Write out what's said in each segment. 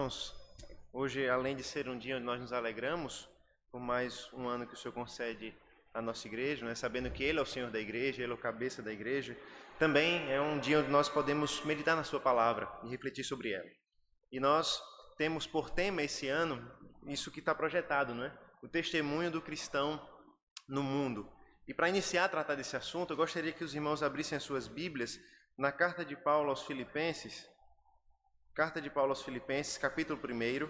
Irmãos, hoje, além de ser um dia onde nós nos alegramos por mais um ano que o Senhor concede à nossa igreja, né? Sabendo que Ele é o Senhor da igreja, Ele é o cabeça da igreja, também é um dia onde nós podemos meditar na Sua palavra e refletir sobre ela. E nós temos por tema esse ano isso que está projetado, não é? O testemunho do cristão no mundo. E para iniciar a tratar desse assunto, eu gostaria que os irmãos abrissem as suas Bíblias na carta de Paulo aos Filipenses, capítulo 1.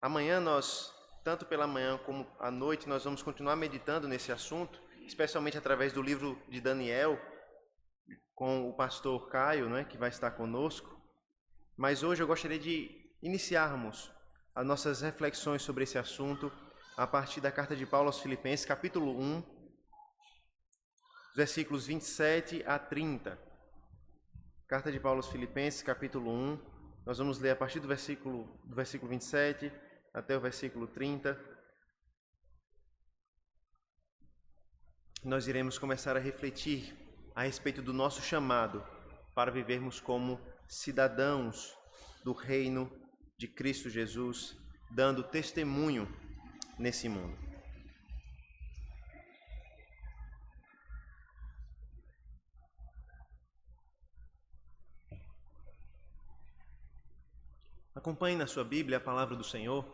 Amanhã nós, tanto pela manhã como à noite, nós vamos continuar meditando nesse assunto, especialmente através do livro de Daniel, com o pastor Caio, né, que vai estar conosco. Mas hoje eu gostaria de iniciarmos as nossas reflexões sobre esse assunto a partir da carta de Paulo aos Filipenses, capítulo 1, versículos 27 a 30. Carta de Paulo aos Filipenses, capítulo 1, nós vamos ler a partir do versículo 27 até o versículo 30. Nós iremos começar a refletir a respeito do nosso chamado para vivermos como cidadãos do reino de Cristo Jesus, dando testemunho nesse mundo. Acompanhe na sua Bíblia a palavra do Senhor.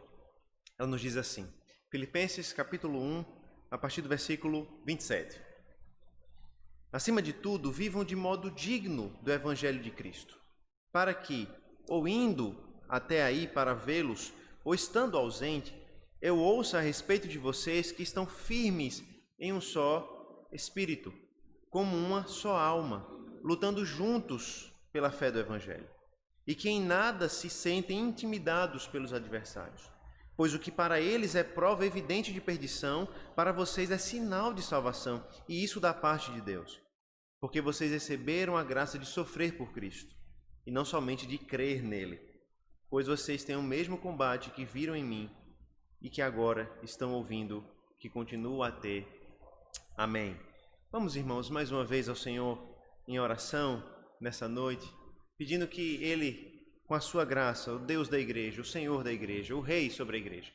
Ela nos diz assim, Filipenses capítulo 1, a partir do versículo 27. Acima de tudo, vivam de modo digno do Evangelho de Cristo, para que, ou indo até aí para vê-los, ou estando ausente, eu ouça a respeito de vocês que estão firmes em um só Espírito, como uma só alma, lutando juntos pela fé do Evangelho. E que em nada se sentem intimidados pelos adversários, pois o que para eles é prova evidente de perdição, para vocês é sinal de salvação, e isso da parte de Deus, porque vocês receberam a graça de sofrer por Cristo, e não somente de crer nele, pois vocês têm o mesmo combate que viram em mim, e que agora estão ouvindo, que continuo a ter. Amém. Vamos, irmãos, mais uma vez ao Senhor em oração nessa noite, pedindo que Ele, com a sua graça, o Deus da igreja, o Senhor da igreja, o Rei sobre a igreja,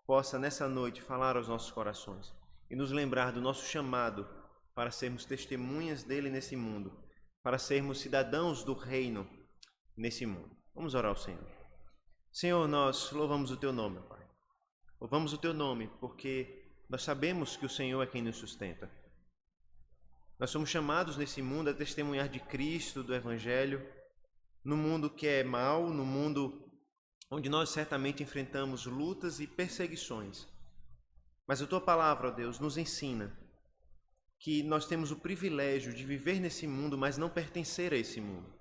possa nessa noite falar aos nossos corações e nos lembrar do nosso chamado para sermos testemunhas dEle nesse mundo, para sermos cidadãos do reino nesse mundo. Vamos orar ao Senhor. Senhor, nós louvamos o Teu nome, Pai. Louvamos o Teu nome porque nós sabemos que o Senhor é quem nos sustenta. Nós somos chamados nesse mundo a testemunhar de Cristo, do Evangelho, no mundo que é mau, no mundo onde nós certamente enfrentamos lutas e perseguições. Mas a Tua palavra, ó Deus, nos ensina que nós temos o privilégio de viver nesse mundo, mas não pertencer a esse mundo.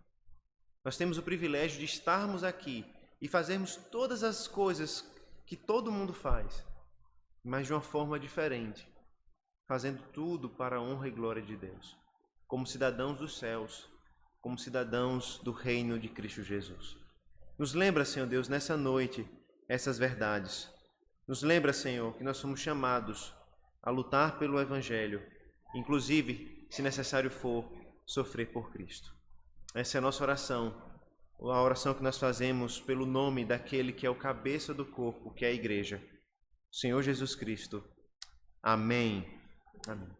Nós temos o privilégio de estarmos aqui e fazermos todas as coisas que todo mundo faz, mas de uma forma diferente, fazendo tudo para a honra e glória de Deus, como cidadãos dos céus, como cidadãos do reino de Cristo Jesus. Nos lembra, Senhor Deus, nessa noite, essas verdades. Nos lembra, Senhor, que nós somos chamados a lutar pelo Evangelho, inclusive, se necessário for, sofrer por Cristo. Essa é a nossa oração, a oração que nós fazemos pelo nome daquele que é o cabeça do corpo, que é a igreja, o Senhor Jesus Cristo. Amém. Amém.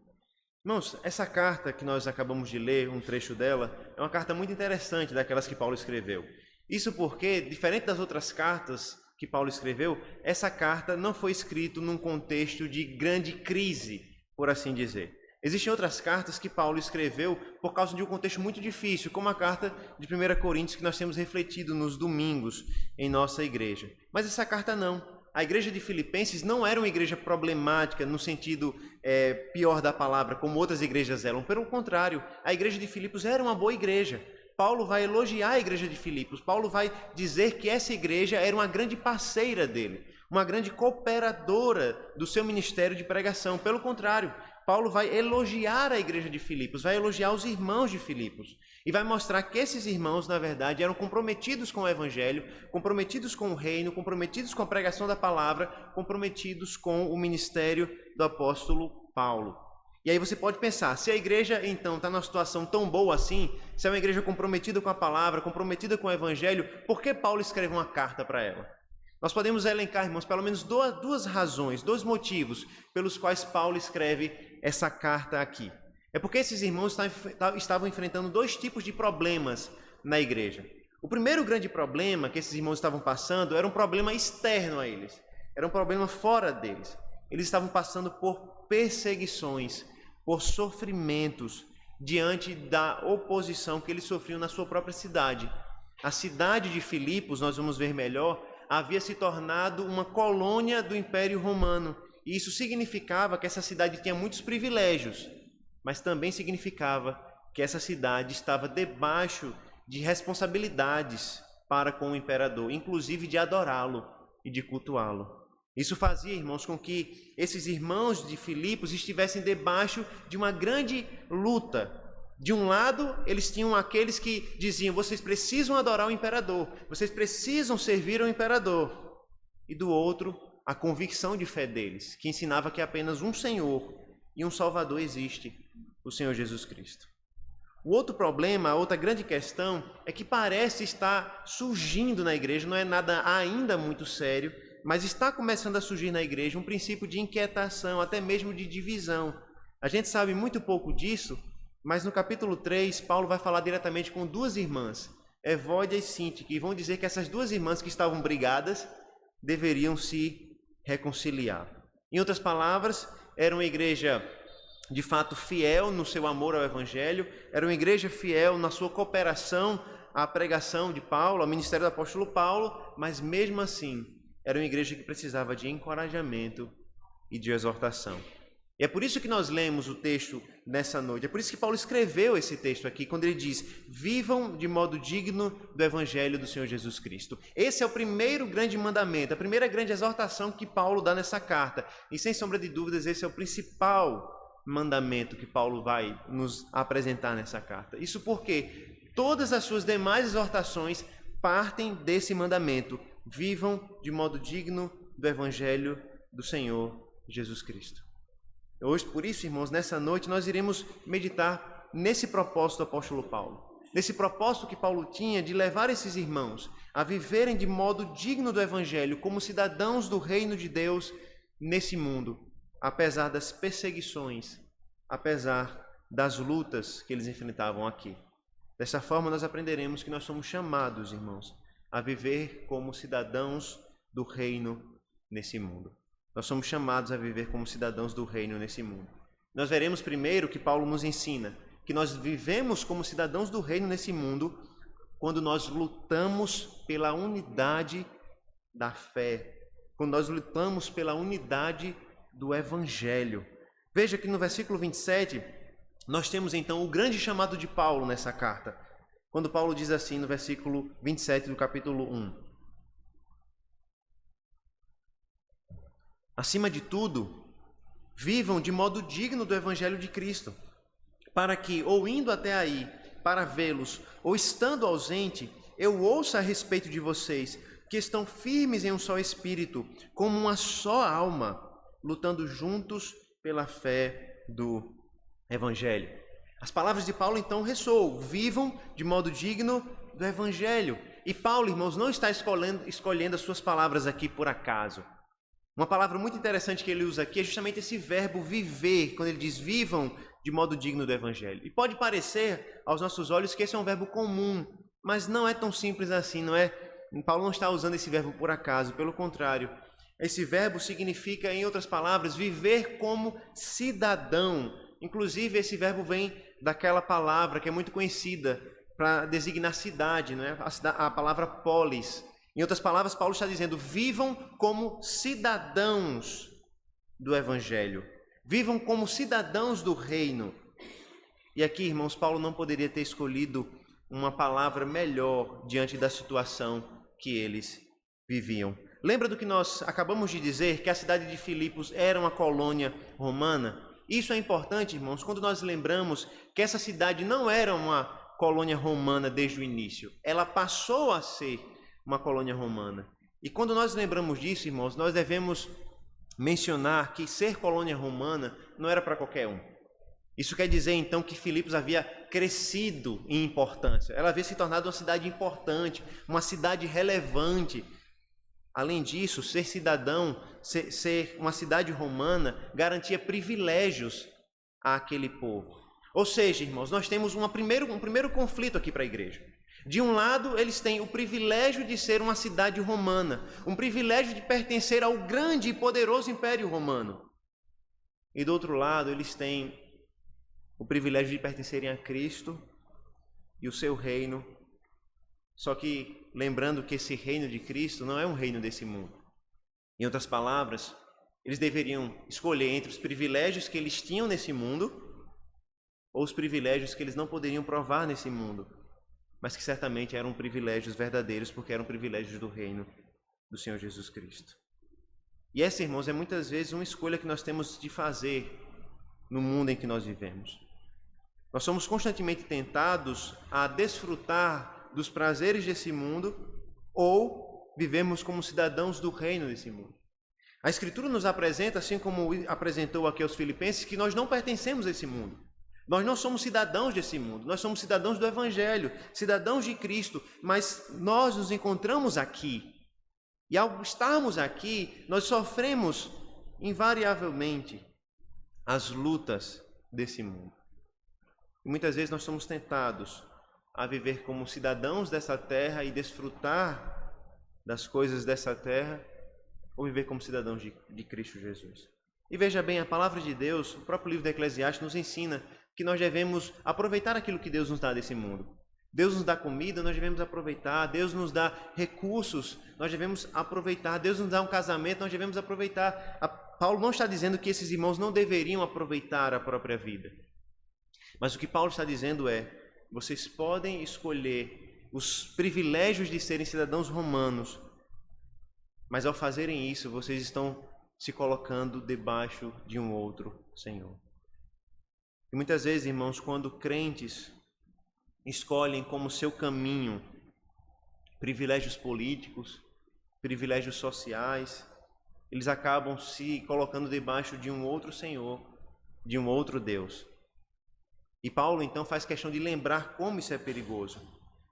Irmãos, essa carta que nós acabamos de ler, um trecho dela, é uma carta muito interessante daquelas que Paulo escreveu. Isso porque, diferente das outras cartas que Paulo escreveu, essa carta não foi escrita num contexto de grande crise, por assim dizer. Existem outras cartas que Paulo escreveu por causa de um contexto muito difícil, como a carta de 1 Coríntios que nós temos refletido nos domingos em nossa igreja. Mas essa carta não. A igreja de Filipenses não era uma igreja problemática no sentido pior da palavra, como outras igrejas eram. Pelo contrário, a igreja de Filipos era uma boa igreja. Paulo vai elogiar a igreja de Filipos. Paulo vai dizer que essa igreja era uma grande parceira dele, uma grande cooperadora do seu ministério de pregação. Pelo contrário, Paulo vai elogiar a igreja de Filipos, vai elogiar os irmãos de Filipos e vai mostrar que esses irmãos, na verdade, eram comprometidos com o Evangelho, comprometidos com o reino, comprometidos com a pregação da palavra, comprometidos com o ministério do apóstolo Paulo. E aí você pode pensar, se a igreja então está numa situação tão boa assim, se é uma igreja comprometida com a palavra, comprometida com o evangelho, por que Paulo escreve uma carta para ela? Nós podemos elencar, irmãos, pelo menos duas razões, dois motivos pelos quais Paulo escreve essa carta aqui. É porque esses irmãos estavam enfrentando dois tipos de problemas na igreja. O primeiro grande problema que esses irmãos estavam passando era um problema externo a eles, era um problema fora deles. Eles estavam passando por perseguições, por sofrimentos, diante da oposição que eles sofriam na sua própria cidade. A cidade de Filipos, nós vamos ver melhor, havia se tornado uma colônia do Império Romano. E isso significava que essa cidade tinha muitos privilégios, mas também significava que essa cidade estava debaixo de responsabilidades para com o imperador, inclusive de adorá-lo e de cultuá-lo. Isso fazia, irmãos, com que esses irmãos de Filipos estivessem debaixo de uma grande luta. De um lado, eles tinham aqueles que diziam, vocês precisam adorar o imperador, vocês precisam servir ao imperador. E do outro, a convicção de fé deles, que ensinava que apenas um Senhor e um Salvador existe, o Senhor Jesus Cristo. O outro problema, a outra grande questão, é que parece estar surgindo na igreja, não é nada ainda muito sério, mas está começando a surgir na igreja um princípio de inquietação, até mesmo de divisão. A gente sabe muito pouco disso, mas no capítulo 3, Paulo vai falar diretamente com duas irmãs, Evódia e Síntique, e vão dizer que essas duas irmãs que estavam brigadas deveriam se reconciliar. Em outras palavras, era uma igreja de fato fiel no seu amor ao evangelho, era uma igreja fiel na sua cooperação à pregação de Paulo, ao ministério do apóstolo Paulo, mas mesmo assim, era uma igreja que precisava de encorajamento e de exortação. E é por isso que nós lemos o texto nessa noite, é por isso que Paulo escreveu esse texto aqui, quando ele diz, vivam de modo digno do evangelho do Senhor Jesus Cristo. Esse é o primeiro grande mandamento, a primeira grande exortação que Paulo dá nessa carta. E sem sombra de dúvidas, esse é o principal mandamento que Paulo vai nos apresentar nessa carta. Isso porque todas as suas demais exortações partem desse mandamento. Vivam de modo digno do evangelho do Senhor Jesus Cristo. Hoje, por isso, irmãos, nessa noite nós iremos meditar nesse propósito do apóstolo Paulo. Nesse propósito que Paulo tinha de levar esses irmãos a viverem de modo digno do evangelho, como cidadãos do reino de Deus nesse mundo, apesar das perseguições, apesar das lutas que eles enfrentavam aqui. Dessa forma, nós aprenderemos que nós somos chamados, irmãos, a viver como cidadãos do reino nesse mundo. Nós somos chamados a viver como cidadãos do reino nesse mundo. Nós veremos primeiro que Paulo nos ensina que nós vivemos como cidadãos do reino nesse mundo quando nós lutamos pela unidade da fé, quando nós lutamos pela unidade do evangelho. Veja que no versículo 27, nós temos então o grande chamado de Paulo nessa carta, quando Paulo diz assim no versículo 27 do capítulo 1. Acima de tudo, vivam de modo digno do evangelho de Cristo, para que, ou indo até aí para vê-los, ou estando ausente, eu ouça a respeito de vocês, que estão firmes em um só espírito, como uma só alma, lutando juntos pela fé do evangelho. As palavras de Paulo então ressoam, vivam de modo digno do evangelho. E Paulo, irmãos, não está escolhendo as suas palavras aqui por acaso. Uma palavra muito interessante que ele usa aqui é justamente esse verbo viver, quando ele diz vivam de modo digno do evangelho. E pode parecer aos nossos olhos que esse é um verbo comum, mas não é tão simples assim, não é? Paulo não está usando esse verbo por acaso, pelo contrário. Esse verbo significa, em outras palavras, viver como cidadão. Inclusive, esse verbo vem daquela palavra que é muito conhecida para designar cidade, não é? A palavra polis. Em outras palavras, Paulo está dizendo, vivam como cidadãos do evangelho. Vivam como cidadãos do reino. E aqui, irmãos, Paulo não poderia ter escolhido uma palavra melhor diante da situação que eles viviam. Lembra do que nós acabamos de dizer, que a cidade de Filipos era uma colônia romana? Isso é importante, irmãos, quando nós lembramos que essa cidade não era uma colônia romana desde o início. Ela passou a ser uma colônia romana. E quando nós lembramos disso, irmãos, nós devemos mencionar que ser colônia romana não era para qualquer um. Isso quer dizer, então, que Filipos havia crescido em importância. Ela havia se tornado uma cidade importante, uma cidade relevante. Além disso, ser cidadão, ser uma cidade romana, garantia privilégios àquele povo. Ou seja, irmãos, nós temos um primeiro conflito aqui para a igreja. De um lado, eles têm o privilégio de ser uma cidade romana, um privilégio de pertencer ao grande e poderoso Império Romano. E do outro lado, eles têm o privilégio de pertencerem a Cristo e o seu reino. Só que lembrando que esse reino de Cristo não é um reino desse mundo. Em outras palavras, eles deveriam escolher entre os privilégios que eles tinham nesse mundo ou os privilégios que eles não poderiam provar nesse mundo, mas que certamente eram privilégios verdadeiros, porque eram privilégios do reino do Senhor Jesus Cristo. E essa, irmãos, é muitas vezes uma escolha que nós temos de fazer no mundo em que nós vivemos. Nós somos constantemente tentados a desfrutar dos prazeres desse mundo ou vivemos como cidadãos do reino desse mundo. A Escritura nos apresenta, assim como apresentou aqui aos Filipenses, que nós não pertencemos a esse mundo. Nós não somos cidadãos desse mundo, nós somos cidadãos do Evangelho, cidadãos de Cristo, mas nós nos encontramos aqui. E ao estarmos aqui, nós sofremos invariavelmente as lutas desse mundo. E muitas vezes nós somos tentados a viver como cidadãos dessa terra e desfrutar das coisas dessa terra, ou viver como cidadãos de Cristo Jesus. E veja bem, a palavra de Deus, o próprio livro de Eclesiastes nos ensina que nós devemos aproveitar aquilo que Deus nos dá desse mundo. Deus nos dá comida, nós devemos aproveitar. Deus nos dá recursos, nós devemos aproveitar. Deus nos dá um casamento, nós devemos aproveitar. Paulo não está dizendo que esses irmãos não deveriam aproveitar a própria vida. Mas o que Paulo está dizendo é: vocês podem escolher os privilégios de serem cidadãos romanos, mas ao fazerem isso, vocês estão se colocando debaixo de um outro Senhor. E muitas vezes, irmãos, quando crentes escolhem como seu caminho privilégios políticos, privilégios sociais, eles acabam se colocando debaixo de um outro Senhor, de um outro Deus. E Paulo, então, faz questão de lembrar como isso é perigoso.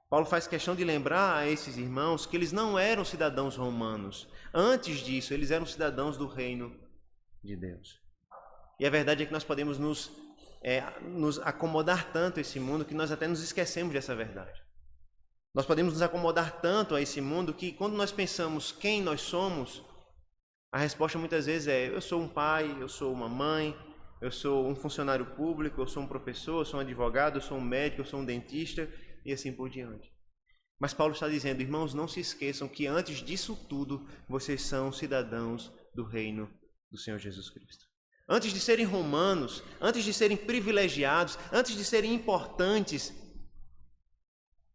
Paulo faz questão de lembrar a esses irmãos que eles não eram cidadãos romanos. Antes disso, eles eram cidadãos do reino de Deus. E a verdade é que nós podemos nos acomodar tanto a esse mundo que nós até nos esquecemos dessa verdade. Nós podemos nos acomodar tanto a esse mundo que quando nós pensamos quem nós somos, a resposta muitas vezes é: eu sou um pai, eu sou uma mãe, eu sou um funcionário público, eu sou um professor, eu sou um advogado, eu sou um médico, eu sou um dentista e assim por diante. Mas Paulo está dizendo: irmãos, não se esqueçam que antes disso tudo, vocês são cidadãos do reino do Senhor Jesus Cristo. Antes de serem romanos, antes de serem privilegiados, antes de serem importantes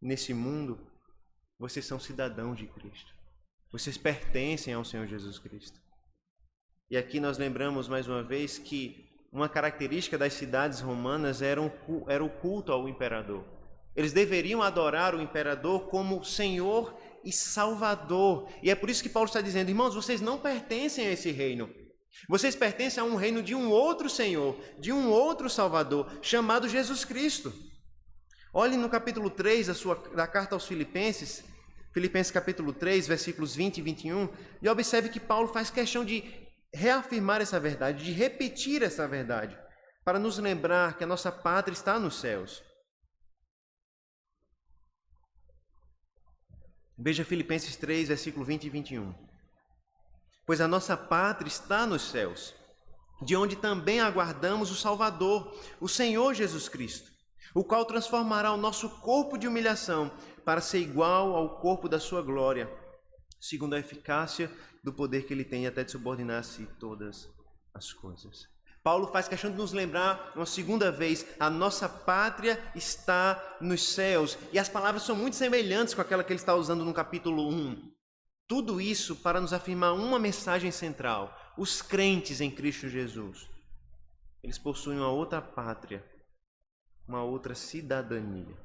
nesse mundo, vocês são cidadãos de Cristo. Vocês pertencem ao Senhor Jesus Cristo. E aqui nós lembramos mais uma vez que uma característica das cidades romanas era o culto ao imperador. Eles deveriam adorar o imperador como Senhor e Salvador. E é por isso que Paulo está dizendo: irmãos, vocês não pertencem a esse reino. Vocês pertencem a um reino de um outro Senhor, de um outro Salvador, chamado Jesus Cristo. Olhe no capítulo 3 da carta aos Filipenses, Filipenses capítulo 3, versículos 20 e 21, e observe que Paulo faz questão de reafirmar essa verdade, de repetir essa verdade, para nos lembrar que a nossa pátria está nos céus. Veja Filipenses 3, versículo 20 e 21. Pois a nossa pátria está nos céus, de onde também aguardamos o Salvador, o Senhor Jesus Cristo, o qual transformará o nosso corpo de humilhação para ser igual ao corpo da sua glória, segundo a eficácia do poder que ele tem até de subordinar-se todas as coisas. Paulo faz questão de nos lembrar uma segunda vez: a nossa pátria está nos céus. E as palavras são muito semelhantes com aquela que ele está usando no capítulo 1. Tudo isso para nos afirmar uma mensagem central: os crentes em Cristo Jesus, eles possuem uma outra pátria, uma outra cidadania.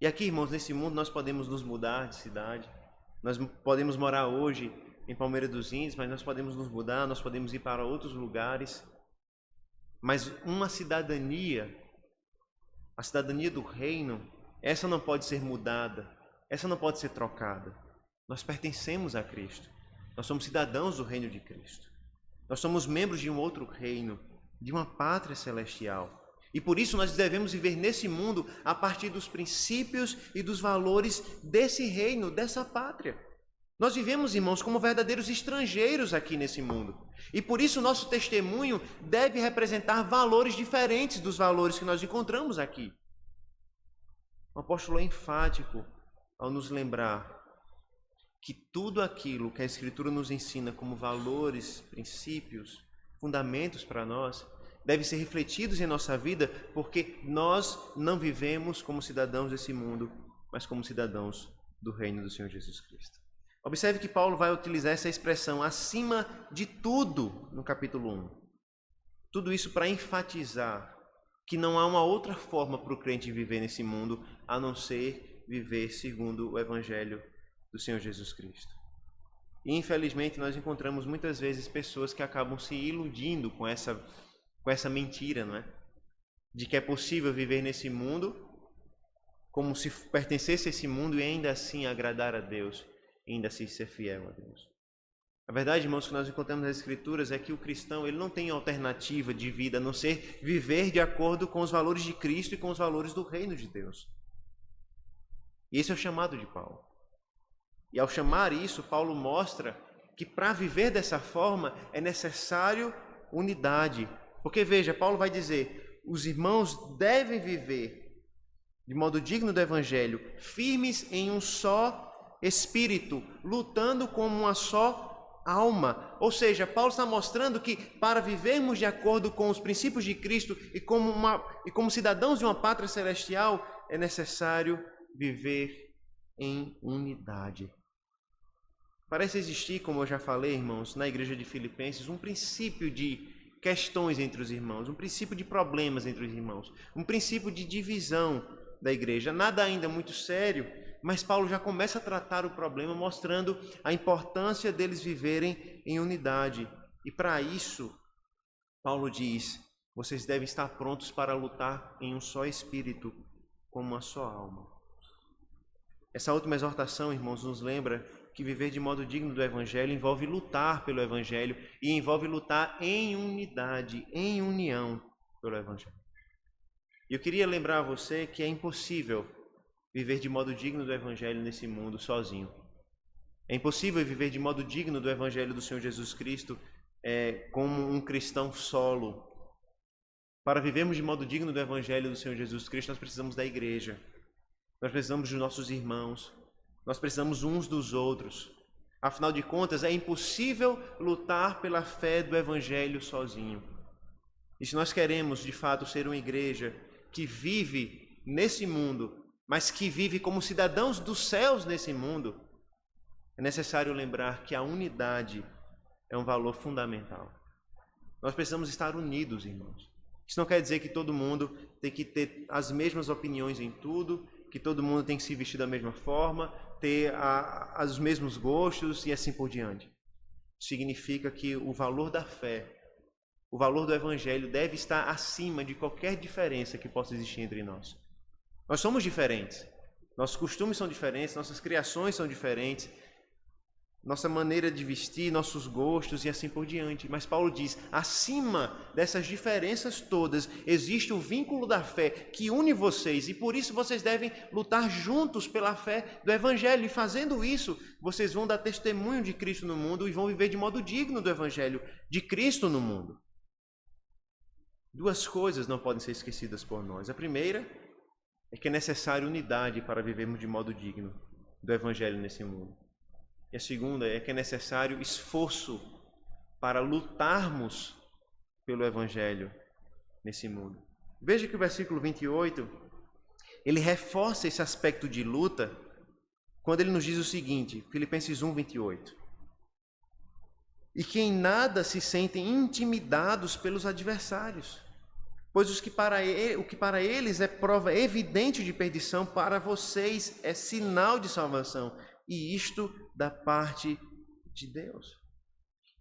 E aqui, irmãos, nesse mundo nós podemos nos mudar de cidade, nós podemos morar hoje em Palmeira dos Índios, mas nós podemos nos mudar, nós podemos ir para outros lugares. mas uma cidadania, a cidadania do reino, essa não pode ser mudada, essa não pode ser trocada. Nós pertencemos a Cristo, nós somos cidadãos do reino de Cristo. Nós somos membros de um outro reino, de uma pátria celestial. E por isso nós devemos viver nesse mundo a partir dos princípios e dos valores desse reino, dessa pátria. Nós vivemos, irmãos, como verdadeiros estrangeiros aqui nesse mundo. E por isso nosso testemunho deve representar valores diferentes dos valores que nós encontramos aqui. O apóstolo é enfático ao nos lembrar que tudo aquilo que a Escritura nos ensina como valores, princípios, fundamentos para nós, deve ser refletidos em nossa vida, porque nós não vivemos como cidadãos desse mundo, mas como cidadãos do reino do Senhor Jesus Cristo. Observe que Paulo vai utilizar essa expressão acima de tudo no capítulo 1. Tudo isso para enfatizar que não há uma outra forma para o crente viver nesse mundo a não ser viver segundo o Evangelho do Senhor Jesus Cristo. E infelizmente nós encontramos muitas vezes pessoas que acabam se iludindo com essa mentira, não é? De que é possível viver nesse mundo como se pertencesse a esse mundo e ainda assim agradar a Deus, e ainda assim ser fiel a Deus. A verdade, irmãos, que nós encontramos nas Escrituras é que o cristão ele não tem alternativa de vida a não ser viver de acordo com os valores de Cristo e com os valores do reino de Deus. E esse é o chamado de Paulo. E ao chamar isso, Paulo mostra que para viver dessa forma é necessário unidade. Porque veja, Paulo vai dizer, os irmãos devem viver de modo digno do Evangelho, firmes em um só espírito, lutando como uma só alma. Ou seja, Paulo está mostrando que para vivermos de acordo com os princípios de Cristo e como cidadãos de uma pátria celestial, é necessário viver em unidade. Parece existir, como eu já falei, irmãos, na igreja de Filipenses, um princípio de questões entre os irmãos, um princípio de problemas entre os irmãos, um princípio de divisão da igreja. Nada ainda muito sério, mas Paulo já começa a tratar o problema, mostrando a importância deles viverem em unidade. E para isso, Paulo diz, vocês devem estar prontos para lutar em um só espírito, como uma só alma. Essa última exortação, irmãos, nos lembra que viver de modo digno do Evangelho envolve lutar pelo Evangelho e envolve lutar em unidade, em união pelo Evangelho. E eu queria lembrar a você que é impossível viver de modo digno do Evangelho nesse mundo sozinho. É impossível viver de modo digno do Evangelho do Senhor Jesus Cristo como um cristão solo. Para vivermos de modo digno do Evangelho do Senhor Jesus Cristo, nós precisamos da igreja. Nós precisamos dos nossos irmãos. Nós precisamos uns dos outros. Afinal de contas, é impossível lutar pela fé do Evangelho sozinho. E se nós queremos, de fato, ser uma igreja que vive nesse mundo, mas que vive como cidadãos dos céus nesse mundo, é necessário lembrar que a unidade é um valor fundamental. Nós precisamos estar unidos, irmãos. Isso não quer dizer que todo mundo tem que ter as mesmas opiniões em tudo, que todo mundo tem que se vestir da mesma forma, ter os mesmos gostos e assim por diante. Significa que o valor da fé, o valor do Evangelho deve estar acima de qualquer diferença que possa existir entre nós. Nós somos diferentes, nossos costumes são diferentes, nossas criações são diferentes, nossa maneira de vestir, nossos gostos e assim por diante. Mas Paulo diz, acima dessas diferenças todas, existe o vínculo da fé que une vocês e por isso vocês devem lutar juntos pela fé do Evangelho. E fazendo isso, vocês vão dar testemunho de Cristo no mundo e vão viver de modo digno do Evangelho de Cristo no mundo. Duas coisas não podem ser esquecidas por nós. A primeira é que é necessário unidade para vivermos de modo digno do Evangelho nesse mundo. E a segunda é que é necessário esforço para lutarmos pelo Evangelho nesse mundo. Veja que o versículo 28, ele reforça esse aspecto de luta quando ele nos diz o seguinte, Filipenses 1, 28. E que em nada se sentem intimidados pelos adversários, pois o que para eles é prova evidente de perdição, para vocês é sinal de salvação. E isto da parte de Deus.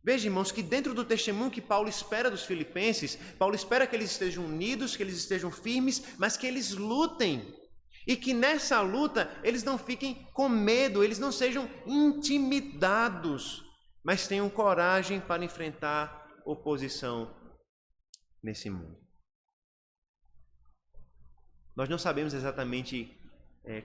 Veja, irmãos, que dentro do testemunho que Paulo espera dos filipenses, Paulo espera que eles estejam unidos, que eles estejam firmes, mas que eles lutem. E que nessa luta eles não fiquem com medo, eles não sejam intimidados, mas tenham coragem para enfrentar oposição nesse mundo. Nós não sabemos exatamente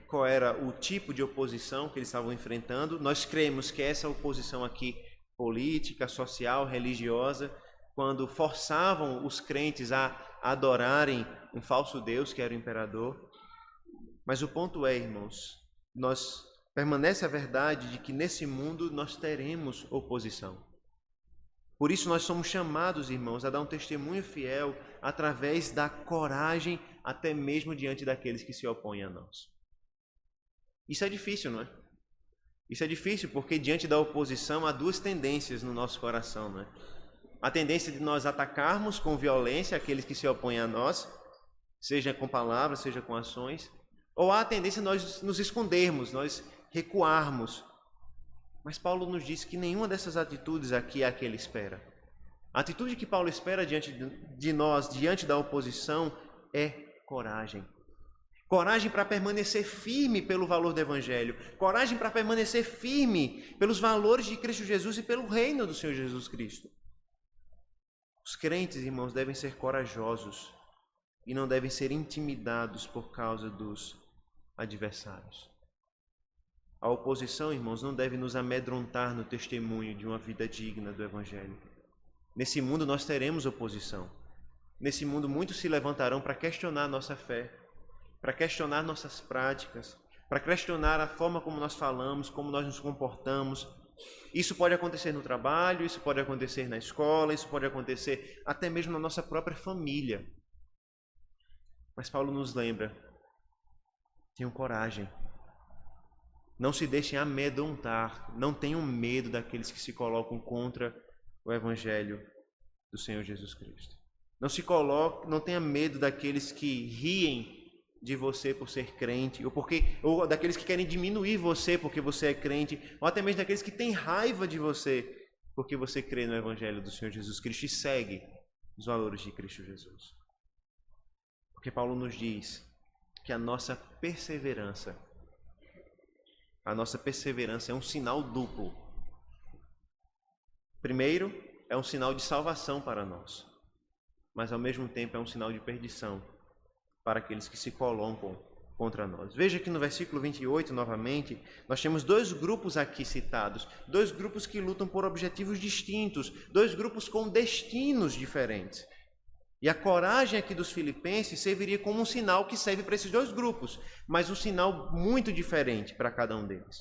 qual era o tipo de oposição que eles estavam enfrentando. Nós cremos que essa oposição aqui, política, social, religiosa, quando forçavam os crentes a adorarem um falso Deus, que era o imperador. Mas o ponto é, irmãos, permanece a verdade de que nesse mundo nós teremos oposição. Por isso nós somos chamados, irmãos, a dar um testemunho fiel através da coragem, até mesmo diante daqueles que se opõem a nós. Isso é difícil, não é? Isso é difícil porque diante da oposição há duas tendências no nosso coração, não é? A tendência de nós atacarmos com violência aqueles que se opõem a nós, seja com palavras, seja com ações, ou há a tendência de nós nos escondermos, nós recuarmos. Mas Paulo nos diz que nenhuma dessas atitudes aqui é a que ele espera. A atitude que Paulo espera diante de nós, diante da oposição, é coragem. Coragem para permanecer firme pelo valor do Evangelho. Coragem para permanecer firme pelos valores de Cristo Jesus e pelo reino do Senhor Jesus Cristo. Os crentes, irmãos, devem ser corajosos e não devem ser intimidados por causa dos adversários. A oposição, irmãos, não deve nos amedrontar no testemunho de uma vida digna do Evangelho. Nesse mundo nós teremos oposição. Nesse mundo muitos se levantarão para questionar nossa fé, para questionar nossas práticas, para questionar a forma como nós falamos, como nós nos comportamos. Isso pode acontecer no trabalho, isso pode acontecer na escola, isso pode acontecer até mesmo na nossa própria família. Mas Paulo nos lembra: tenham coragem. Não se deixem amedrontar, não tenham medo daqueles que se colocam contra o Evangelho do Senhor Jesus Cristo. Não tenha medo daqueles que riem de você por ser crente, ou daqueles que querem diminuir você porque você é crente, ou até mesmo daqueles que têm raiva de você porque você crê no Evangelho do Senhor Jesus Cristo e segue os valores de Cristo Jesus. Porque Paulo nos diz que a nossa perseverança é um sinal duplo. Primeiro, é um sinal de salvação para nós, mas ao mesmo tempo é um sinal de perdição para aqueles que se colocam contra nós. Veja que no versículo 28, novamente, nós temos dois grupos aqui citados, dois grupos que lutam por objetivos distintos, dois grupos com destinos diferentes. E a coragem aqui dos filipenses serviria como um sinal que serve para esses dois grupos, mas um sinal muito diferente para cada um deles.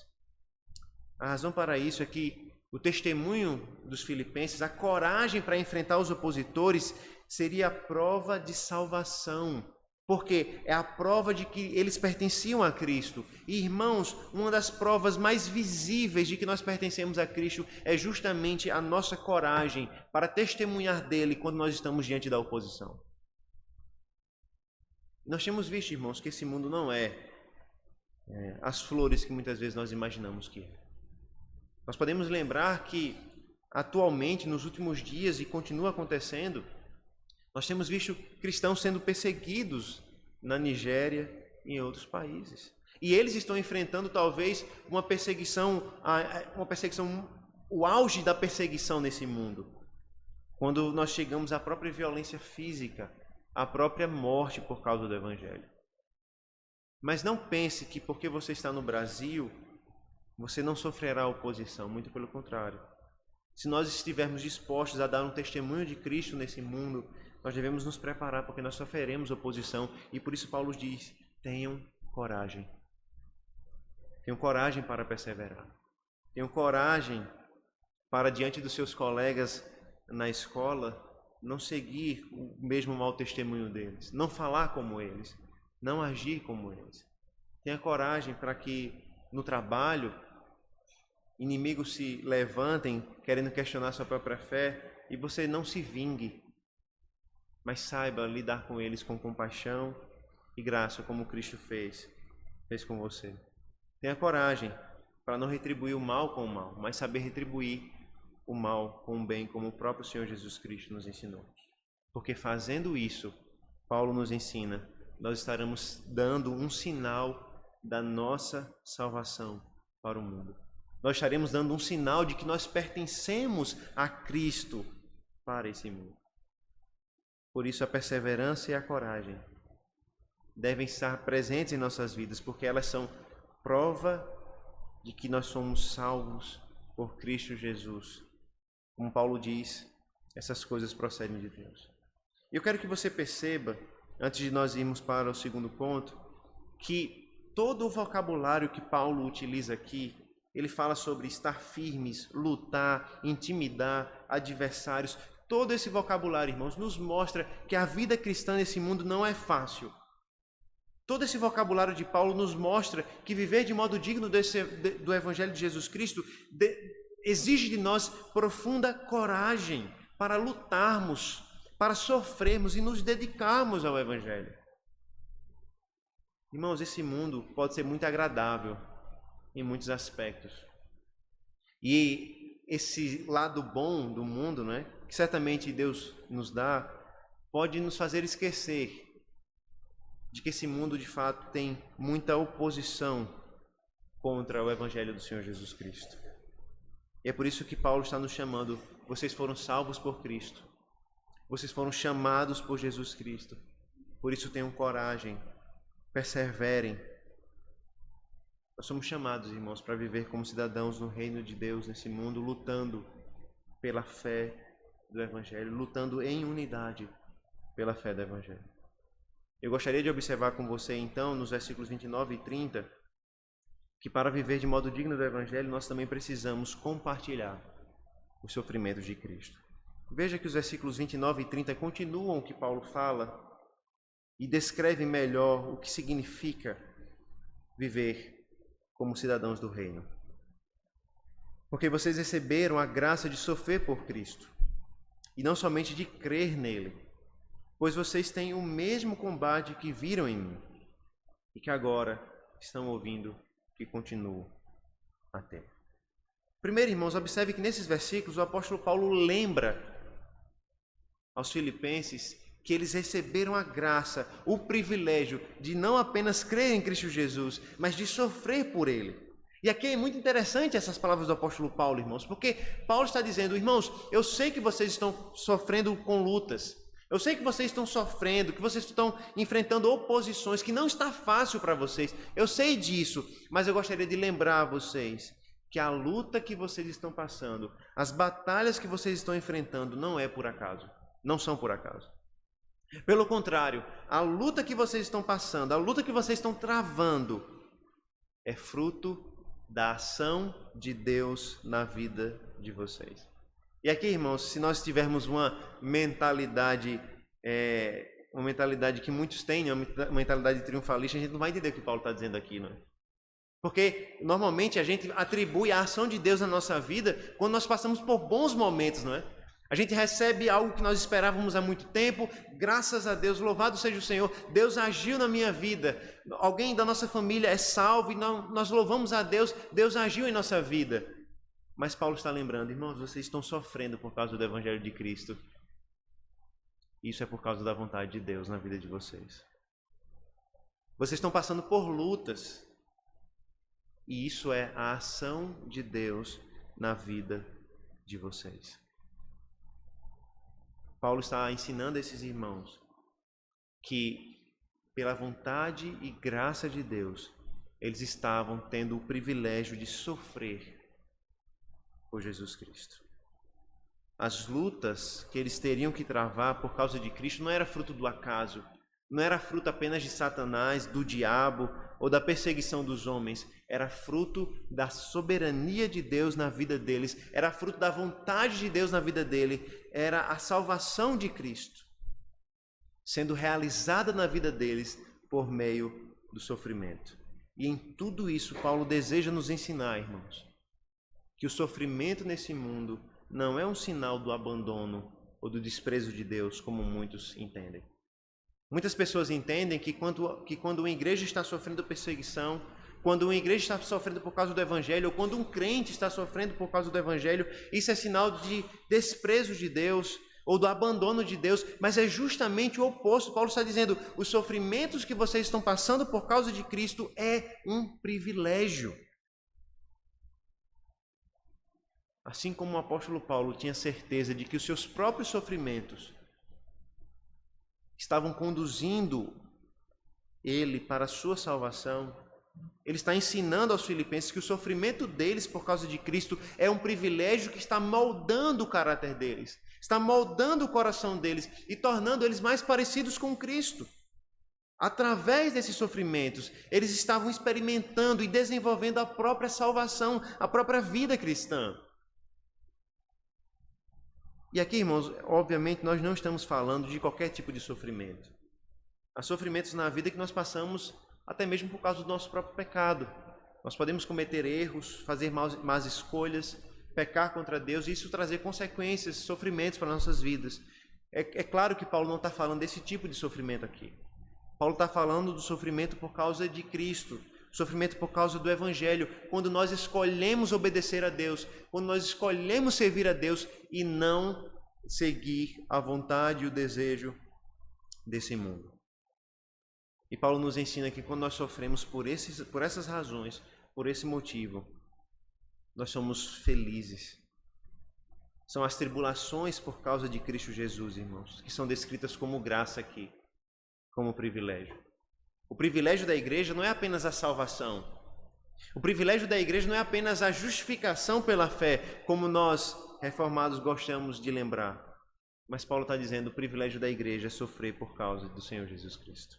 A razão para isso é que o testemunho dos filipenses, a coragem para enfrentar os opositores, seria a prova de salvação, porque é a prova de que eles pertenciam a Cristo. E, irmãos, uma das provas mais visíveis de que nós pertencemos a Cristo é justamente a nossa coragem para testemunhar dele quando nós estamos diante da oposição. Nós temos visto, irmãos, que esse mundo não é as flores que muitas vezes nós imaginamos que é. Nós podemos lembrar que, atualmente, nos últimos dias, e continua acontecendo, nós temos visto cristãos sendo perseguidos na Nigéria e em outros países. E eles estão enfrentando talvez uma perseguição, o auge da perseguição nesse mundo. Quando nós chegamos à própria violência física, à própria morte por causa do Evangelho. Mas não pense que porque você está no Brasil, você não sofrerá oposição, muito pelo contrário. Se nós estivermos dispostos a dar um testemunho de Cristo nesse mundo, nós devemos nos preparar, porque nós sofreremos oposição. E por isso Paulo diz: tenham coragem. Tenham coragem para perseverar. Tenham coragem para, diante dos seus colegas na escola, não seguir o mesmo mau testemunho deles. Não falar como eles. Não agir como eles. Tenha coragem para que, no trabalho, inimigos se levantem querendo questionar sua própria fé e você não se vingue, mas saiba lidar com eles com compaixão e graça, como Cristo fez com você. Tenha coragem para não retribuir o mal com o mal, mas saber retribuir o mal com o bem, como o próprio Senhor Jesus Cristo nos ensinou. Porque fazendo isso, Paulo nos ensina, nós estaremos dando um sinal da nossa salvação para o mundo. Nós estaremos dando um sinal de que nós pertencemos a Cristo para esse mundo. Por isso a perseverança e a coragem devem estar presentes em nossas vidas, porque elas são prova de que nós somos salvos por Cristo Jesus. Como Paulo diz, essas coisas procedem de Deus. E eu quero que você perceba, antes de nós irmos para o segundo ponto, que todo o vocabulário que Paulo utiliza aqui, ele fala sobre estar firmes, lutar, intimidar adversários. Todo esse vocabulário, irmãos, nos mostra que a vida cristã nesse mundo não é fácil. Todo esse vocabulário de Paulo nos mostra que viver de modo digno do Evangelho de Jesus Cristo exige de nós profunda coragem para lutarmos, para sofrermos e nos dedicarmos ao Evangelho. Irmãos, esse mundo pode ser muito agradável em muitos aspectos. E esse lado bom do mundo, né, que certamente Deus nos dá, pode nos fazer esquecer de que esse mundo de fato tem muita oposição contra o Evangelho do Senhor Jesus Cristo. E é por isso que Paulo está nos chamando, vocês foram salvos por Cristo, vocês foram chamados por Jesus Cristo, por isso tenham coragem, perseverem. Nós somos chamados, irmãos, para viver como cidadãos no reino de Deus, nesse mundo, lutando pela fé do Evangelho, lutando em unidade pela fé do Evangelho. Eu gostaria de observar com você, então, nos versículos 29 e 30, que para viver de modo digno do Evangelho, nós também precisamos compartilhar os sofrimentos de Cristo. Veja que os versículos 29 e 30 continuam o que Paulo fala e descrevem melhor o que significa viver como cidadãos do reino. Porque vocês receberam a graça de sofrer por Cristo, e não somente de crer nele, pois vocês têm o mesmo combate que viram em mim, e que agora estão ouvindo que continuo a ter. Primeiro, irmãos, observe que nesses versículos o apóstolo Paulo lembra aos filipenses que eles receberam a graça, o privilégio de não apenas crer em Cristo Jesus, mas de sofrer por Ele. E aqui é muito interessante essas palavras do apóstolo Paulo, irmãos, porque Paulo está dizendo, irmãos, eu sei que vocês estão sofrendo com lutas, eu sei que vocês estão sofrendo, que vocês estão enfrentando oposições, que não está fácil para vocês, eu sei disso, mas eu gostaria de lembrar a vocês que a luta que vocês estão passando, as batalhas que vocês estão enfrentando, não é por acaso, não são por acaso. Pelo contrário, a luta que vocês estão passando, a luta que vocês estão travando, é fruto da ação de Deus na vida de vocês. E aqui, irmãos, se nós tivermos uma mentalidade que muitos têm, uma mentalidade triunfalista, a gente não vai entender o que Paulo está dizendo aqui, não é? Porque normalmente a gente atribui a ação de Deus na nossa vida quando nós passamos por bons momentos, não é? A gente recebe algo que nós esperávamos há muito tempo, graças a Deus, louvado seja o Senhor, Deus agiu na minha vida, alguém da nossa família é salvo e nós louvamos a Deus, Deus agiu em nossa vida. Mas Paulo está lembrando, irmãos, vocês estão sofrendo por causa do Evangelho de Cristo. Isso é por causa da vontade de Deus na vida de vocês. Vocês estão passando por lutas, e isso é a ação de Deus na vida de vocês. Paulo está ensinando a esses irmãos que, pela vontade e graça de Deus, eles estavam tendo o privilégio de sofrer por Jesus Cristo. As lutas que eles teriam que travar por causa de Cristo não era fruto do acaso, não era fruto apenas de Satanás, do diabo ou da perseguição dos homens, era fruto da soberania de Deus na vida deles, era fruto da vontade de Deus na vida dele, era a salvação de Cristo sendo realizada na vida deles por meio do sofrimento. E em tudo isso, Paulo deseja nos ensinar, irmãos, que o sofrimento nesse mundo não é um sinal do abandono ou do desprezo de Deus, como muitos entendem. Muitas pessoas entendem que quando uma igreja está sofrendo perseguição, quando uma igreja está sofrendo por causa do Evangelho, ou quando um crente está sofrendo por causa do Evangelho, isso é sinal de desprezo de Deus, ou do abandono de Deus, mas é justamente o oposto. Paulo está dizendo, os sofrimentos que vocês estão passando por causa de Cristo é um privilégio. Assim como o apóstolo Paulo tinha certeza de que os seus próprios sofrimentos estavam conduzindo ele para a sua salvação, ele está ensinando aos filipenses que o sofrimento deles por causa de Cristo é um privilégio que está moldando o caráter deles, está moldando o coração deles e tornando eles mais parecidos com Cristo. Através desses sofrimentos, eles estavam experimentando e desenvolvendo a própria salvação, a própria vida cristã. E aqui, irmãos, obviamente nós não estamos falando de qualquer tipo de sofrimento. Há sofrimentos na vida que nós passamos até mesmo por causa do nosso próprio pecado. Nós podemos cometer erros, fazer más escolhas, pecar contra Deus e isso trazer consequências, sofrimentos para nossas vidas. É claro que Paulo não está falando desse tipo de sofrimento aqui. Paulo está falando do sofrimento por causa de Cristo, sofrimento por causa do Evangelho, quando nós escolhemos obedecer a Deus, quando nós escolhemos servir a Deus e não seguir a vontade e o desejo desse mundo. E Paulo nos ensina que quando nós sofremos por essas razões, por esse motivo, nós somos felizes. São as tribulações por causa de Cristo Jesus, irmãos, que são descritas como graça aqui, como privilégio. O privilégio da igreja não é apenas a salvação. O privilégio da igreja não é apenas a justificação pela fé, como nós, reformados, gostamos de lembrar. Mas Paulo está dizendo, o privilégio da igreja é sofrer por causa do Senhor Jesus Cristo.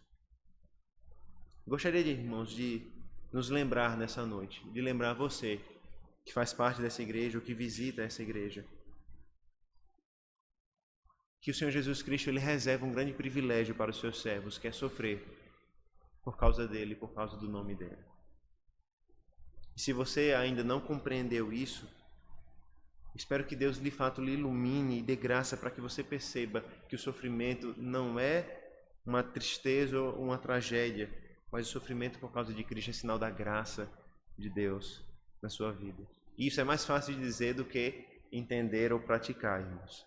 Gostaria, irmãos, de nos lembrar nessa noite, de lembrar você que faz parte dessa igreja ou que visita essa igreja, que o Senhor Jesus Cristo ele reserva um grande privilégio para os seus servos, que é sofrer por causa dele, por causa do nome dele. E se você ainda não compreendeu isso, espero que Deus de fato lhe ilumine e dê graça para que você perceba que o sofrimento não é uma tristeza ou uma tragédia, mas o sofrimento por causa de Cristo é sinal da graça de Deus na sua vida. E isso é mais fácil de dizer do que entender ou praticar, irmãos.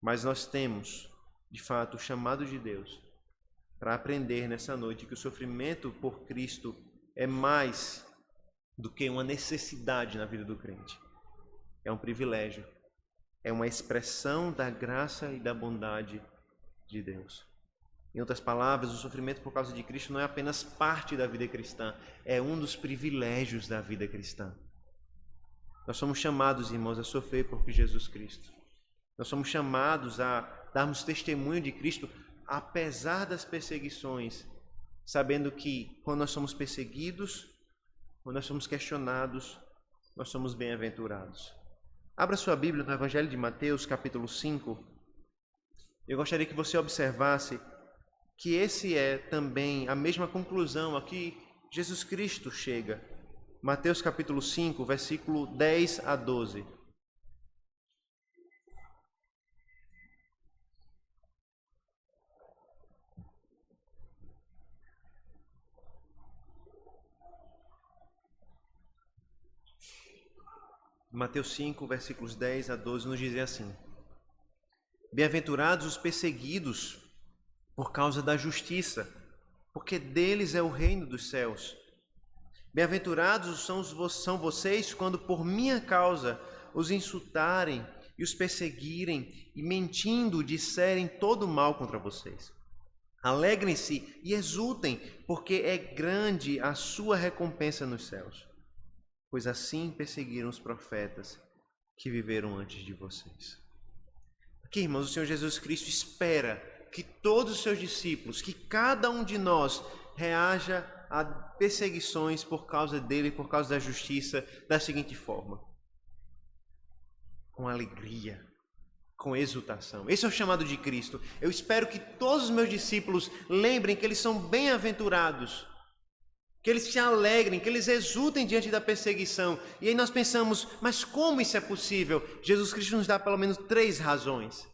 Mas nós temos, de fato, o chamado de Deus para aprender nessa noite que o sofrimento por Cristo é mais do que uma necessidade na vida do crente. É um privilégio, é uma expressão da graça e da bondade de Deus. Em outras palavras, o sofrimento por causa de Cristo não é apenas parte da vida cristã, é um dos privilégios da vida cristã. Nós somos chamados, irmãos, a sofrer por Jesus Cristo. Nós somos chamados a darmos testemunho de Cristo, apesar das perseguições, sabendo que quando nós somos perseguidos, quando nós somos questionados, nós somos bem-aventurados. Abra sua Bíblia no Evangelho de Mateus, capítulo 5. Eu gostaria que você observasse que esse é também a mesma conclusão a que Jesus Cristo chega. Mateus capítulo 5, versículo 10 a 12. Mateus 5, versículos 10 a 12 nos dizem assim: Bem-aventurados os perseguidos por causa da justiça, porque deles é o reino dos céus. Bem-aventurados são vocês quando por minha causa os insultarem e os perseguirem e mentindo disserem todo mal contra vocês. Alegrem-se e exultem, porque é grande a sua recompensa nos céus, pois assim perseguiram os profetas que viveram antes de vocês. Aqui, irmãos, o Senhor Jesus Cristo espera que todos os seus discípulos, que cada um de nós reaja a perseguições por causa dele, por causa da justiça, da seguinte forma: com alegria, com exultação. Esse é o chamado de Cristo. Eu espero que todos os meus discípulos lembrem que eles são bem-aventurados, que eles se alegrem, que eles exultem diante da perseguição. E aí nós pensamos, mas como isso é possível? Jesus Cristo nos dá pelo menos 3 razões.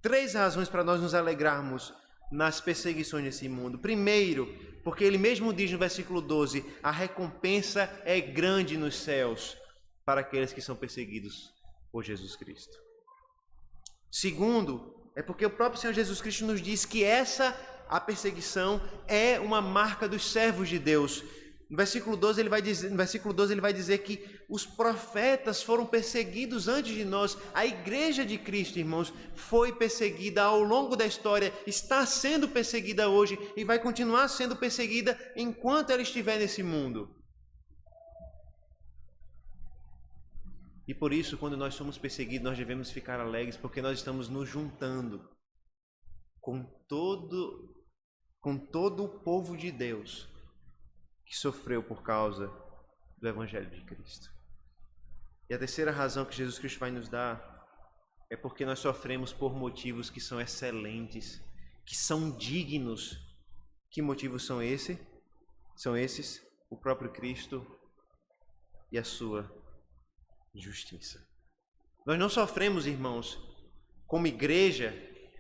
3 razões para nós nos alegrarmos nas perseguições desse mundo. Primeiro, porque ele mesmo diz no versículo 12, a recompensa é grande nos céus para aqueles que são perseguidos por Jesus Cristo. Segundo, é porque o próprio Senhor Jesus Cristo nos diz que a perseguição é uma marca dos servos de Deus. No versículo 12 ele vai dizer que os profetas foram perseguidos antes de nós. A igreja de Cristo, irmãos, foi perseguida ao longo da história, está sendo perseguida hoje e vai continuar sendo perseguida enquanto ela estiver nesse mundo. E por isso, quando nós somos perseguidos, nós devemos ficar alegres, porque nós estamos nos juntando com todo o povo de Deus que sofreu por causa do Evangelho de Cristo. E a terceira razão que Jesus Cristo vai nos dar é porque nós sofremos por motivos que são excelentes, que são dignos. Que motivos são esses? São esses: o próprio Cristo e a sua justiça. Nós não sofremos, irmãos, como igreja,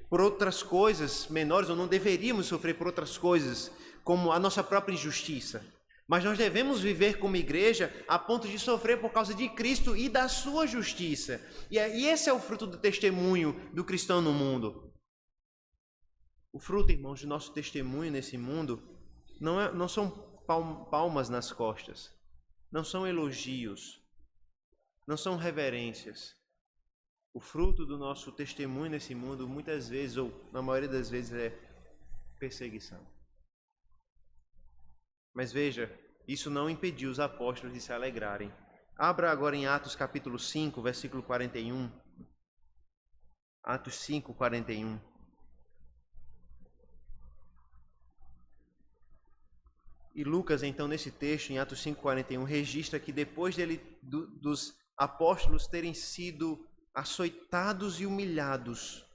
por outras coisas menores, ou não deveríamos sofrer por outras coisas, como a nossa própria injustiça. Mas nós devemos viver como igreja a ponto de sofrer por causa de Cristo e da sua justiça. E esse é o fruto do testemunho do cristão no mundo. O fruto, irmãos, do nosso testemunho nesse mundo não são palmas nas costas, não são elogios, não são reverências. O fruto do nosso testemunho nesse mundo, muitas vezes, ou na maioria das vezes, é perseguição. Mas veja, isso não impediu os apóstolos de se alegrarem. Abra agora em Atos capítulo 5, versículo 41. Atos 5, 41. E Lucas, então, nesse texto, em Atos 5, 41, registra que depois dos apóstolos terem sido açoitados e humilhados,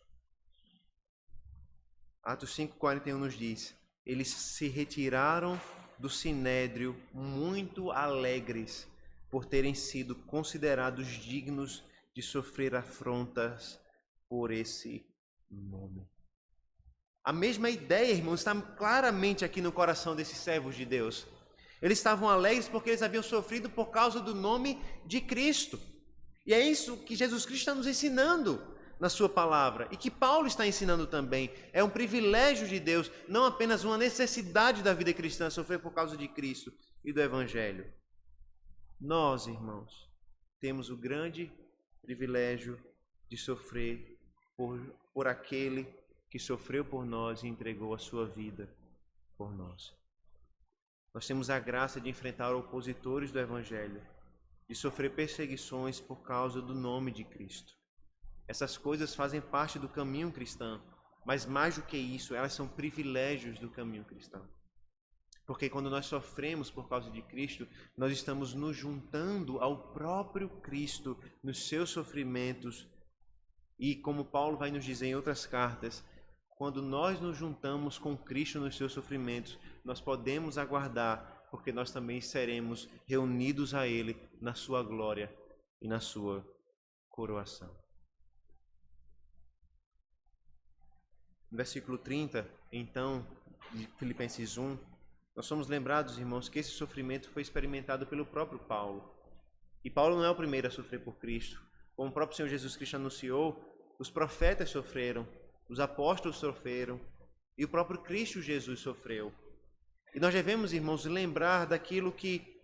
Atos 5, 41 nos diz: eles se retiraram do sinédrio muito alegres por terem sido considerados dignos de sofrer afrontas por esse nome. A mesma ideia, irmãos, está claramente aqui no coração desses servos de Deus. Eles estavam alegres porque eles haviam sofrido por causa do nome de Cristo. E é isso que Jesus Cristo está nos ensinando na sua palavra, e que Paulo está ensinando também. É um privilégio de Deus, não apenas uma necessidade da vida cristã, sofrer por causa de Cristo e do Evangelho. Nós, irmãos, temos o grande privilégio de sofrer por aquele que sofreu por nós e entregou a sua vida por nós. Nós temos a graça de enfrentar opositores do Evangelho, de sofrer perseguições por causa do nome de Cristo. Essas coisas fazem parte do caminho cristão, mas mais do que isso, elas são privilégios do caminho cristão. Porque quando nós sofremos por causa de Cristo, nós estamos nos juntando ao próprio Cristo nos seus sofrimentos. E como Paulo vai nos dizer em outras cartas, quando nós nos juntamos com Cristo nos seus sofrimentos, nós podemos aguardar, porque nós também seremos reunidos a Ele na sua glória e na sua coroação. No versículo 30, então, de Filipenses 1, nós somos lembrados, irmãos, que esse sofrimento foi experimentado pelo próprio Paulo. E Paulo não é o primeiro a sofrer por Cristo. Como o próprio Senhor Jesus Cristo anunciou, os profetas sofreram, os apóstolos sofreram, e o próprio Cristo Jesus sofreu. E nós devemos, irmãos, lembrar daquilo que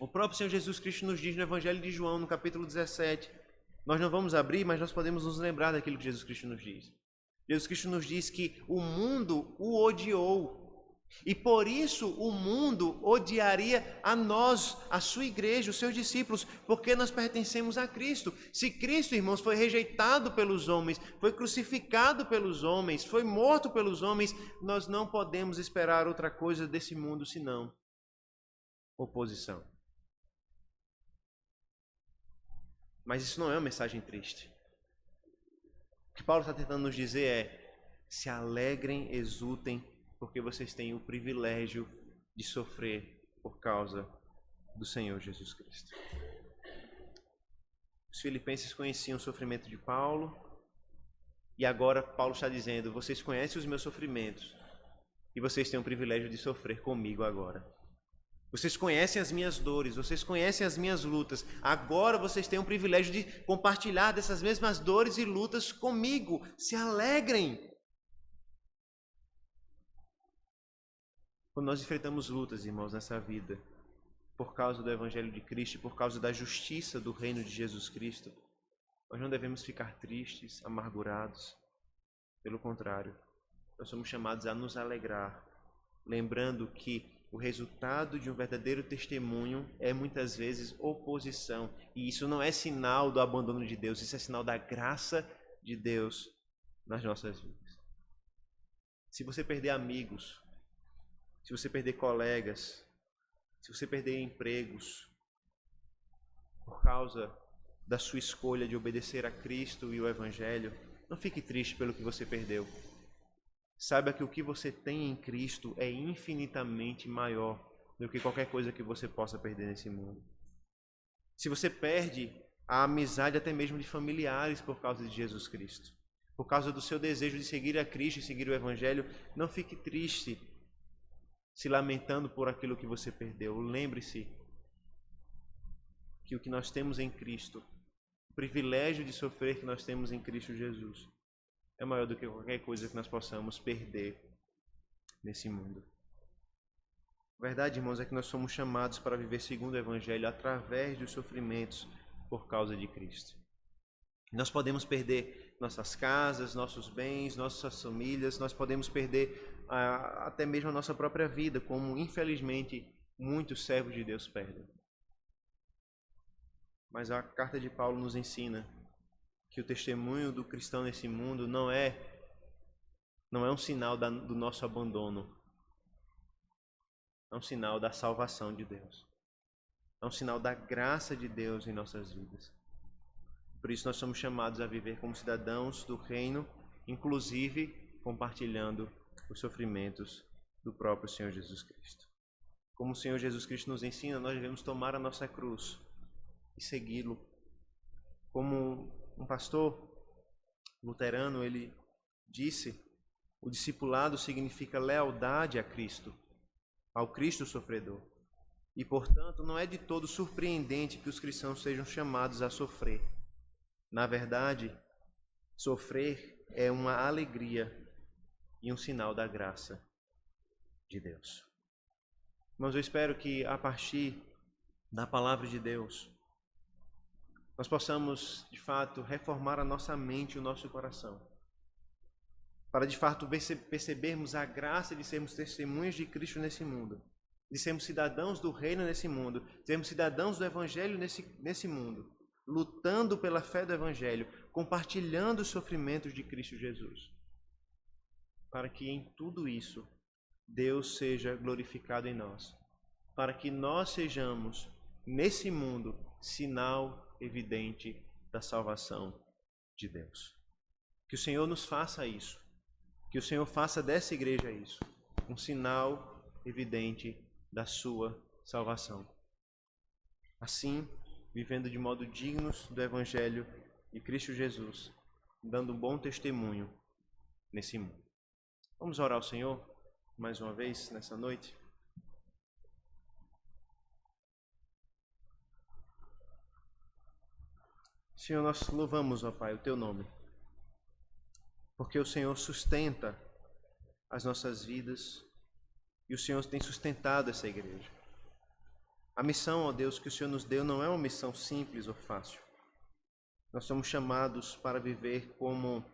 o próprio Senhor Jesus Cristo nos diz no Evangelho de João, no capítulo 17. Nós não vamos abrir, mas nós podemos nos lembrar daquilo que Jesus Cristo nos diz. Jesus Cristo nos diz que o mundo o odiou. E por isso o mundo odiaria a nós, a sua igreja, os seus discípulos, porque nós pertencemos a Cristo. Se Cristo, irmãos, foi rejeitado pelos homens, foi crucificado pelos homens, foi morto pelos homens, nós não podemos esperar outra coisa desse mundo senão oposição. Mas isso não é uma mensagem triste. O que Paulo está tentando nos dizer é: se alegrem, exultem, porque vocês têm o privilégio de sofrer por causa do Senhor Jesus Cristo. Os filipenses conheciam o sofrimento de Paulo, E agora Paulo está dizendo, vocês conhecem os meus sofrimentos e vocês têm o privilégio de sofrer comigo agora. Vocês conhecem as minhas dores, vocês conhecem as minhas lutas. Agora vocês têm o privilégio de compartilhar dessas mesmas dores e lutas comigo. Se alegrem. Quando nós enfrentamos lutas, irmãos, nessa vida, por causa do Evangelho de Cristo, por causa da justiça do reino de Jesus Cristo, nós não devemos ficar tristes, amargurados. Pelo contrário, nós somos chamados a nos alegrar, lembrando que o resultado de um verdadeiro testemunho é muitas vezes oposição. E isso não é sinal do abandono de Deus, isso é sinal da graça de Deus nas nossas vidas. Se você perder amigos, se você perder colegas, se você perder empregos, por causa da sua escolha de obedecer a Cristo e o Evangelho, não fique triste pelo que você perdeu. Saiba que o que você tem em Cristo é infinitamente maior do que qualquer coisa que você possa perder nesse mundo. Se você perde a amizade até mesmo de familiares por causa de Jesus Cristo, por causa do seu desejo de seguir a Cristo e seguir o Evangelho, não fique triste, se lamentando por aquilo que você perdeu. Lembre-se que o que nós temos em Cristo, o privilégio de sofrer que nós temos em Cristo Jesus, é maior do que qualquer coisa que nós possamos perder nesse mundo. A verdade, irmãos, é que nós somos chamados para viver segundo o Evangelho através dos sofrimentos por causa de Cristo. Nós podemos perder nossas casas, nossos bens, nossas famílias, nós podemos perder até mesmo a nossa própria vida, como infelizmente muitos servos de Deus perdem. Mas a carta de Paulo nos ensina que o testemunho do cristão nesse mundo não é um sinal do nosso abandono. É um sinal da salvação de Deus. É um sinal da graça de Deus em nossas vidas. Por isso nós somos chamados a viver como cidadãos do reino, inclusive compartilhando os sofrimentos do próprio Senhor Jesus Cristo. Como o Senhor Jesus Cristo nos ensina, nós devemos tomar a nossa cruz e segui-lo. Como um pastor luterano, ele disse, o discipulado significa lealdade a Cristo, ao Cristo sofredor. E, portanto, não é de todo surpreendente que os cristãos sejam chamados a sofrer. Na verdade, sofrer é uma alegria e um sinal da graça de Deus. Mas eu espero que, a partir da palavra de Deus, nós possamos, de fato, reformar a nossa mente e o nosso coração, para, de fato, percebermos a graça de sermos testemunhas de Cristo nesse mundo, de sermos cidadãos do reino nesse mundo, de sermos cidadãos do Evangelho nesse mundo, lutando pela fé do Evangelho, compartilhando os sofrimentos de Cristo Jesus, para que em tudo isso Deus seja glorificado em nós, para que nós sejamos, nesse mundo, sinal evidente da salvação de Deus. Que o Senhor nos faça isso, que o Senhor faça dessa igreja isso, um sinal evidente da sua salvação. Assim, vivendo de modo dignos do Evangelho de Cristo Jesus, dando um bom testemunho nesse mundo. Vamos orar ao Senhor mais uma vez nessa noite? Senhor, nós louvamos, ó Pai, o Teu nome, porque o Senhor sustenta as nossas vidas e o Senhor tem sustentado essa igreja. A missão, ó Deus, que o Senhor nos deu não é uma missão simples ou fácil. Nós somos chamados para viver como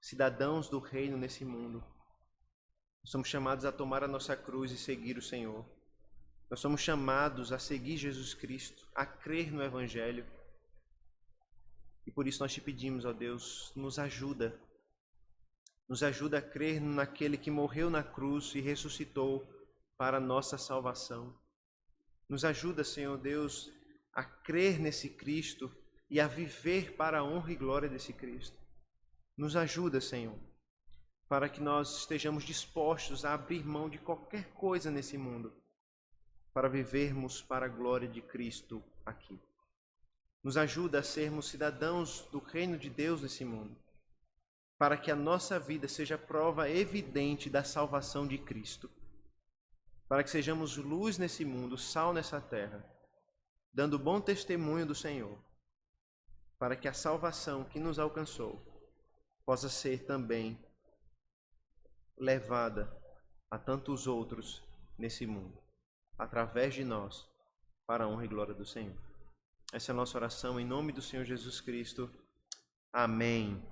cidadãos do reino nesse mundo. Nós somos chamados a tomar a nossa cruz e seguir o Senhor. Nós somos chamados a seguir Jesus Cristo, a crer no Evangelho. E por isso nós te pedimos, ó Deus, nos ajuda a crer naquele que morreu na cruz e ressuscitou para a nossa salvação. Nos ajuda, Senhor Deus, a crer nesse Cristo e a viver para a honra e glória desse Cristo. Nos ajuda, Senhor, para que nós estejamos dispostos a abrir mão de qualquer coisa nesse mundo, para vivermos para a glória de Cristo aqui. Nos ajuda a sermos cidadãos do reino de Deus nesse mundo, para que a nossa vida seja prova evidente da salvação de Cristo, para que sejamos luz nesse mundo, sal nessa terra, dando bom testemunho do Senhor, para que a salvação que nos alcançou possa ser também levada a tantos outros nesse mundo, através de nós, para a honra e glória do Senhor. Essa é a nossa oração em nome do Senhor Jesus Cristo. Amém.